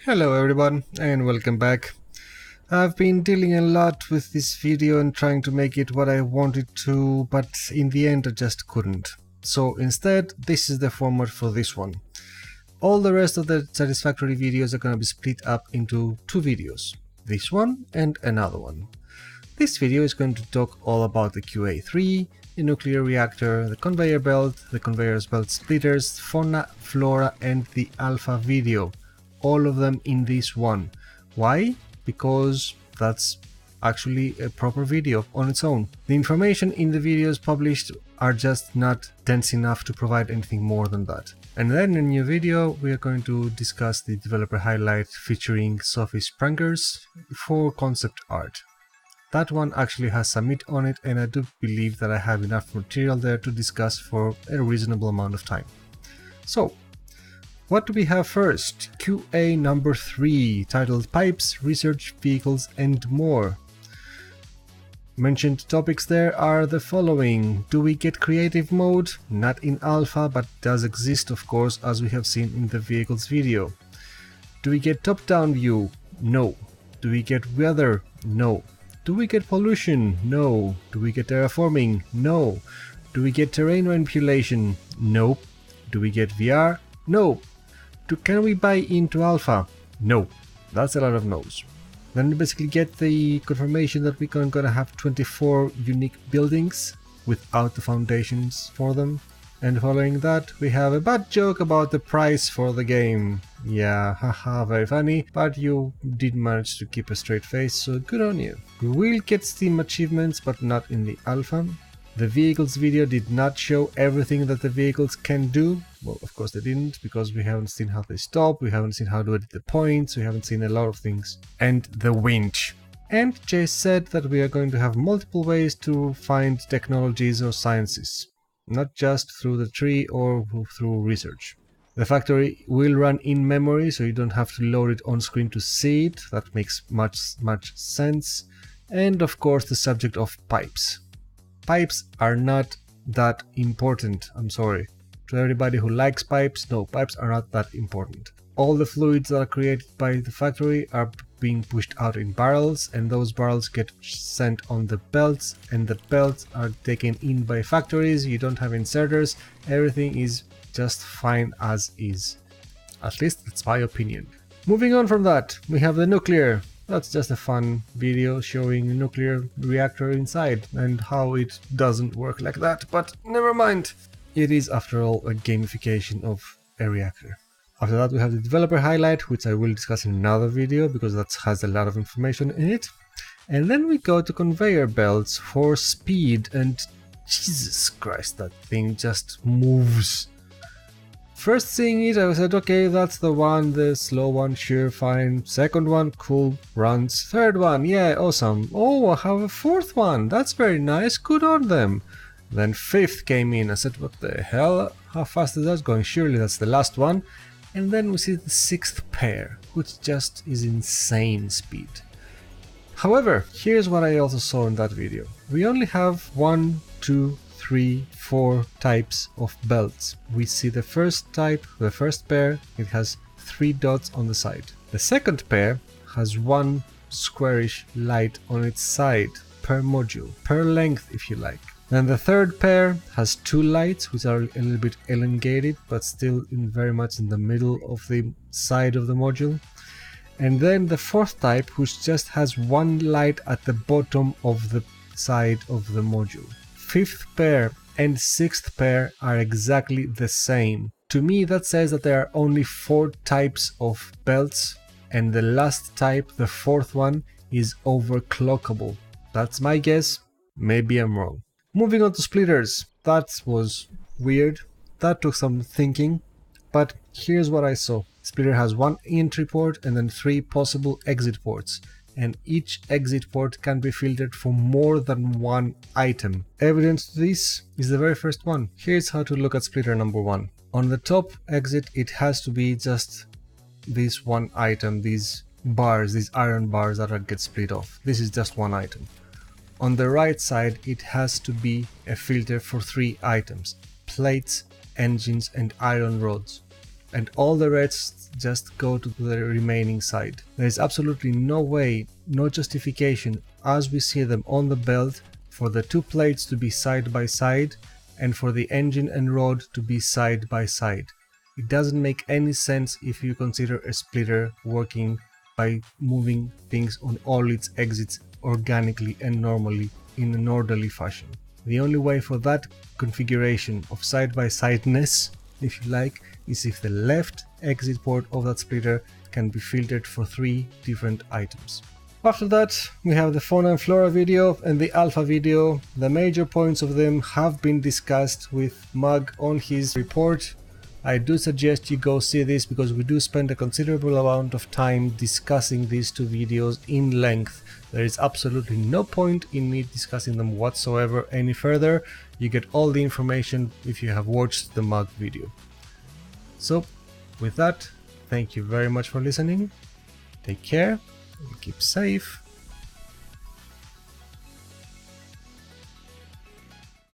Hello everyone and welcome back. I've been dealing a lot with this video and trying to make it what I wanted to, but in the end I just couldn't. So instead, this is the format for this one. All the rest of the Satisfactory videos are going to be split up into two videos. This one and another one. This video is going to talk all about the QA3, the nuclear reactor, the conveyor belt, the conveyor belt splitters, fauna, flora and the alpha video. All of them in this one. Why? Because that's actually a proper video on its own. The information in the videos published are just not dense enough to provide anything more than that. And then in a new video we are going to discuss the developer highlight featuring Sophie Sprangers for concept art. That one actually has Submit on it, and I do believe that I have enough material there to discuss for a reasonable amount of time. So, what do we have first? QA number 3, titled Pipes, Research, Vehicles and More. Mentioned topics there are the following. Do we get creative mode? Not in alpha, but does exist of course, as we have seen in the vehicles video. Do we get top-down view? No. Do we get weather? No. Do we get pollution? No. Do we get terraforming? No. Do we get terrain manipulation? Nope. Do we get VR? No. Can we buy into alpha? No. That's a lot of no's. Then we basically get the confirmation that we're gonna have 24 unique buildings without the foundations for them. And following that, we have a bad joke about the price for the game. Yeah, haha, very funny, but you did manage to keep a straight face, so good on you. We will get Steam achievements, but not in the alpha. The vehicles video did not show everything that the vehicles can do. Well, of course they didn't, because we haven't seen how they stop, we haven't seen how to edit the points, we haven't seen a lot of things. And the winch. And Jay said that we are going to have multiple ways to find technologies or sciences. Not just through the tree or through research. The factory will run in memory, so you don't have to load it on screen to see it. That makes much sense. And of course the subject of pipes. Pipes are not that important, I'm sorry. To everybody who likes pipes, no, pipes are not that important. All the fluids that are created by the factory are being pushed out in barrels, and those barrels get sent on the belts, and the belts are taken in by factories. You don't have inserters, everything is just fine as is. At least that's my opinion. Moving on from that, we have the nuclear. That's just a fun video showing a nuclear reactor inside and how it doesn't work like that, but never mind. It is after all a gamification of a reactor. After that we have the developer highlight, which I will discuss in another video because that has a lot of information in it. And then we go to conveyor belts for speed, and Jesus Christ, that thing just moves. First seeing it, I said, okay, that's the one, the slow one, sure, fine. Second one, cool, runs. Third one, yeah, awesome. Oh, I have a fourth one, that's very nice, good on them. Then fifth came in, I said, what the hell, how fast is that going? Surely that's the last one. And then we see the sixth pair, which just is insane speed. However, here's what I also saw in that video. We only have 1, 2, 3, 4 types of belts. We see the first type, the first pair, it has 3 dots on the side. The second pair has 1 squarish light on its side per module, per length if you like. Then the third pair has 2 lights, which are a little bit elongated, but still very much in the middle of the side of the module. And then the fourth type, which just has 1 light at the bottom of the side of the module. Fifth pair and sixth pair are exactly the same. To me that says that there are only 4 types of belts, and the last type, the fourth one, is overclockable. That's my guess, maybe I'm wrong. Moving on to splitters, that was weird, that took some thinking, but here's what I saw. Splitter has 1 entry port and then 3 possible exit ports, and each exit port can be filtered for more than 1 item. Evidence to this is the very first one. Here's how to look at splitter number 1. On the top exit it has to be just this 1 item, these bars, these iron bars that get split off. This is just 1 item. On the right side it has to be a filter for 3 items: plates, engines and iron rods. and all the reds just go to the remaining side. There is absolutely no way, no justification as we see them on the belt for the two plates to be side by side and for the engine and rod to be side by side. It doesn't make any sense if you consider a splitter working by moving things on all its exits organically and normally in an orderly fashion. The only way for that configuration of side-by-sideness, if you like, is if the left exit port of that splitter can be filtered for 3 different items. After that, we have the fauna and flora video and the alpha video. The major points of them have been discussed with Mug on his report. I do suggest you go see this because we do spend a considerable amount of time discussing these two videos in length. There is absolutely no point in me discussing them whatsoever any further. You get all the information if you have watched the Mug video. So, with that, thank you very much for listening. Take care and keep safe.